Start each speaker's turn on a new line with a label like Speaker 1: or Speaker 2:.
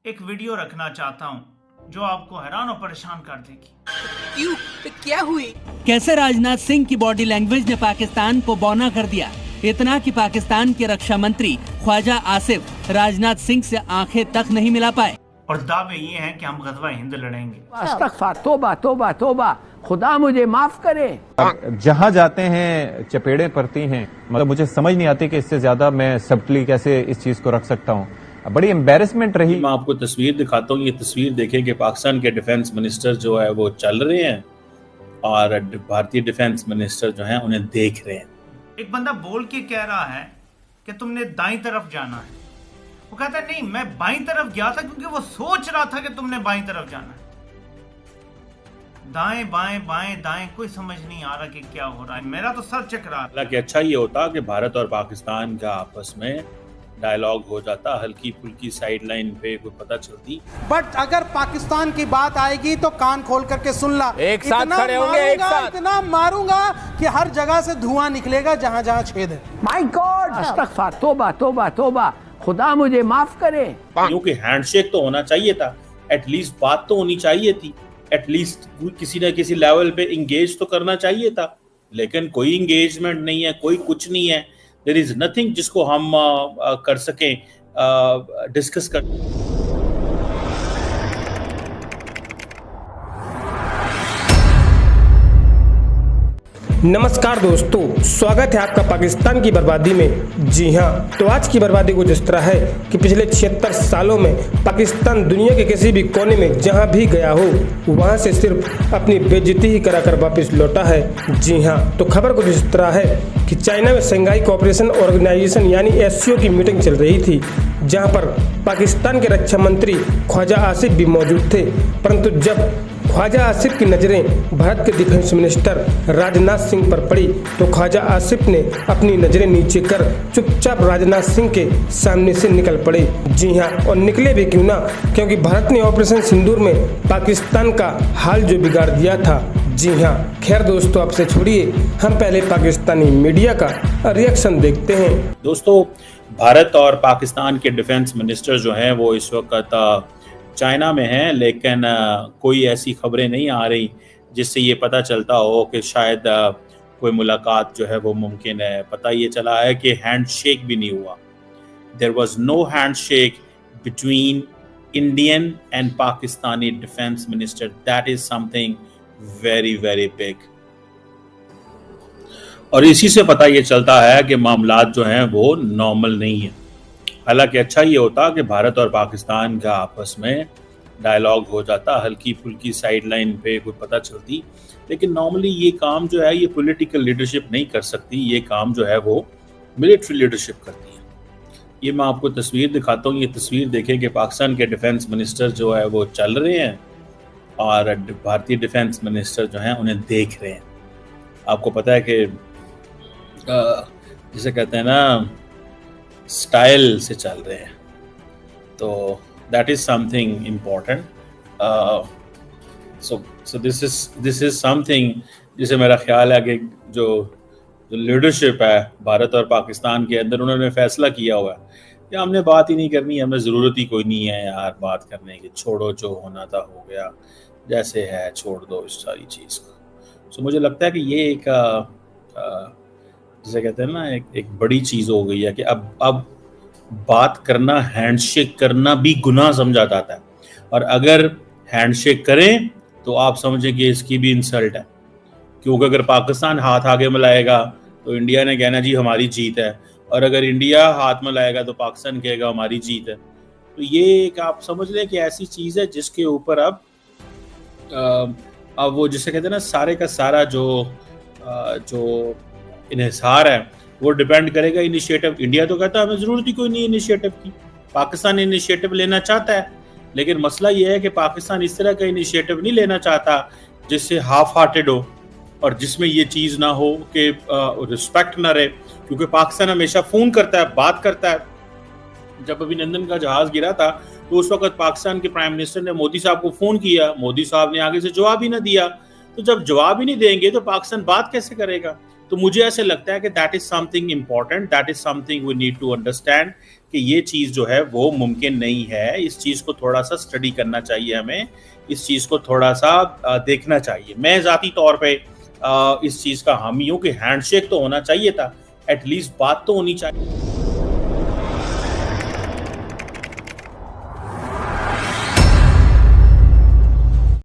Speaker 1: एक वीडियो रखना चाहता हूं जो आपको हैरान और परेशान कर देगी।
Speaker 2: क्यों? क्या हुई?
Speaker 3: कैसे राजनाथ सिंह की बॉडी लैंग्वेज ने पाकिस्तान को बौना कर दिया। इतना कि पाकिस्तान के रक्षा मंत्री ख्वाजा आसिफ राजनाथ सिंह से आंखें तक नहीं मिला पाए।
Speaker 1: और दावे ये हैं कि हम गज़वा हिंद लड़ेंगे।
Speaker 4: अस्तगफार, तौबा तौबा तौबा, खुदा मुझे माफ करे।
Speaker 5: जहाँ जाते हैं चपेड़े पड़ती हैं, मतलब मुझे समझ नहीं आती कि इससे ज्यादा मैं सब्टली कैसे इस चीज को रख सकता हूँ। बड़ी एम्बेरसमेंट रही।
Speaker 6: मैं आपको तस्वीर दिखाता हूँ। ये तस्वीर देखें कि पाकिस्तान के डिफेंस मिनिस्टर जो है वो चल रहे हैं और भारतीय डिफेंस मिनिस्टर जो हैं उन्हें देख रहे हैं।
Speaker 1: एक बंदा बोल के कह रहा है कि तुमने दाईं तरफ जाना है। वो कहता है नहीं, मैं बाईं तरफ गया था क्योंकि वो सोच रहा था कि तुमने बाईं तरफ जाना है। दाएं बाएं बाएं दाएं, कोई समझ नहीं आ रहा कि क्या हो रहा है। मेरा तो सर चकरा।
Speaker 6: हालांकि अच्छा ये होता कि भारत और पाकिस्तान का आपस में डायलॉग हो जाता, हल्की फुल्की साइड लाइन पे कोई पता चलती।
Speaker 7: बट अगर पाकिस्तान की बात आएगी तो कान खोल करके सुन ला।
Speaker 2: एक साथ खड़े होंगे, एक साथ।
Speaker 7: इतना मारूंगा कि हर जगह से धुआं निकलेगा जहां जहां छेद है।
Speaker 4: माय गॉड, अस्तगफार, तौबा तौबा तौबा, खुदा मुझे माफ करे।
Speaker 6: क्योंकि हैंडशेक तो होना चाहिए था, एटलीस्ट बात तो होनी चाहिए थी, एटलीस्ट किसी न किसी लेवल पे इंगेज तो करना चाहिए था। लेकिन कोई इंगेजमेंट नहीं है, कोई कुछ नहीं है। देयर इज नथिंग जिसको हम कर सकें, डिस्कस कर।
Speaker 8: नमस्कार दोस्तों, स्वागत है आपका पाकिस्तान की बर्बादी में। जी हाँ, तो आज की बर्बादी कुछ इस तरह है कि पिछले 76 सालों में पाकिस्तान दुनिया के किसी भी कोने में जहाँ भी गया हो वहाँ से सिर्फ अपनी बेइज्जती ही कराकर वापस लौटा है। जी हाँ, तो खबर कुछ इस तरह है कि चाइना में शंघाई कोऑपरेशन ऑर्गेनाइजेशन यानी एससीओ की मीटिंग चल रही थी, जहाँ पर पाकिस्तान के रक्षा मंत्री ख्वाजा आसिफ भी मौजूद थे। परंतु जब ख्वाजा आसिफ की नज़रें भारत के डिफेंस मिनिस्टर राजनाथ सिंह पर पड़ी तो ख्वाजा आसिफ ने अपनी नज़रें नीचे कर चुपचाप राजनाथ सिंह के सामने से निकल पड़े। जी हाँ, और निकले भी क्यों ना, क्योंकि भारत ने ऑपरेशन सिंदूर में पाकिस्तान का हाल जो बिगाड़ दिया था। जी हाँ, खैर दोस्तों, आपसे छोड़िए, हम पहले पाकिस्तानी मीडिया का रिएक्शन देखते हैं।
Speaker 6: दोस्तों, भारत और पाकिस्तान के डिफेंस मिनिस्टर जो हैं वो इस वक्त चाइना में हैं, लेकिन कोई ऐसी खबरें नहीं आ रही जिससे ये पता चलता हो कि शायद कोई मुलाकात जो है वो मुमकिन है। पता ये चला है कि हैंडशेक भी नहीं हुआ। There was no handshake between Indian and Pakistani defence minister. That is something very very big. और इसी से पता ये चलता है कि मामलात जो हैं वो नॉर्मल नहीं है। हालांकि अच्छा ये होता कि भारत और पाकिस्तान का आपस में डायलॉग हो जाता, हल्की फुल्की साइड लाइन पे कोई पता चलती। लेकिन नॉर्मली ये काम जो है ये पॉलिटिकल लीडरशिप नहीं कर सकती, ये काम जो है वो मिलिट्री लीडरशिप करती है। ये मैं आपको तस्वीर दिखाता हूँ। ये तस्वीर देखें कि पाकिस्तान के डिफेंस मिनिस्टर जो है वो चल रहे हैं और भारतीय डिफेंस मिनिस्टर जो हैं उन्हें देख रहे हैं। आपको पता है कि जिसे कहते हैं ना, स्टाइल से चल रहे हैं, तो that is something important. So this is something जिसे मेरा ख्याल है कि जो लीडरशिप है भारत और पाकिस्तान के अंदर, उन्होंने फैसला किया हुआ है कि हमने बात ही नहीं करनी, हमें ज़रूरत ही कोई नहीं है यार बात करने की, छोड़ो, जो होना था हो गया, जैसे है छोड़ दो इस सारी चीज़ को। सो मुझे लगता है कि ये एक जिसे कहते हैं ना, एक बड़ी चीज़ हो गई है कि अब बात करना, हैंडशेक करना भी गुनाह समझा जाता है। और अगर हैंडशेक करें तो आप समझें कि इसकी भी इंसल्ट है, क्योंकि अगर पाकिस्तान हाथ आगे मिलाएगा तो इंडिया ने कहना जी हमारी जीत है, और अगर इंडिया हाथ मिलाएगा तो पाकिस्तान कहेगा हमारी जीत है। तो ये एक आप समझ लें कि ऐसी चीज़ है जिसके ऊपर अब वो जिसे कहते हैं ना, सारे का सारा जो इन्हिसार है वो डिपेंड करेगा इनिशिएटिव। इंडिया तो कहता है हमें ज़रूरत ही कोई नहीं इनिशिएटिव की, पाकिस्तान इनिशिएटिव लेना चाहता है, लेकिन मसला ये है कि पाकिस्तान इस तरह का इनिशिएटिव नहीं लेना चाहता जिससे हाफ हार्टेड हो और जिसमें ये चीज़ ना हो कि रिस्पेक्ट ना रहे। क्योंकि पाकिस्तान हमेशा फ़ोन करता है, बात करता है। जब अभिनंदन का जहाज़ गिरा था तो उस वक्त पाकिस्तान के प्राइम मिनिस्टर ने मोदी साहब को फ़ोन किया, मोदी साहब ने आगे से जवाब ही ना दिया। तो जब जवाब ही नहीं देंगे तो पाकिस्तान बात कैसे करेगा। तो मुझे ऐसे लगता है कि that is something important, that is something we need to understand कि ये चीज़ जो है वो मुमकिन नहीं है। इस चीज़ को थोड़ा सा स्टडी करना चाहिए, हमें इस चीज़ को थोड़ा सा देखना चाहिए। मैं ज़ाती तौर पे इस चीज़ का हामी हूँ कि हैंडशेक तो होना चाहिए था, एटलीस्ट बात तो होनी चाहिए।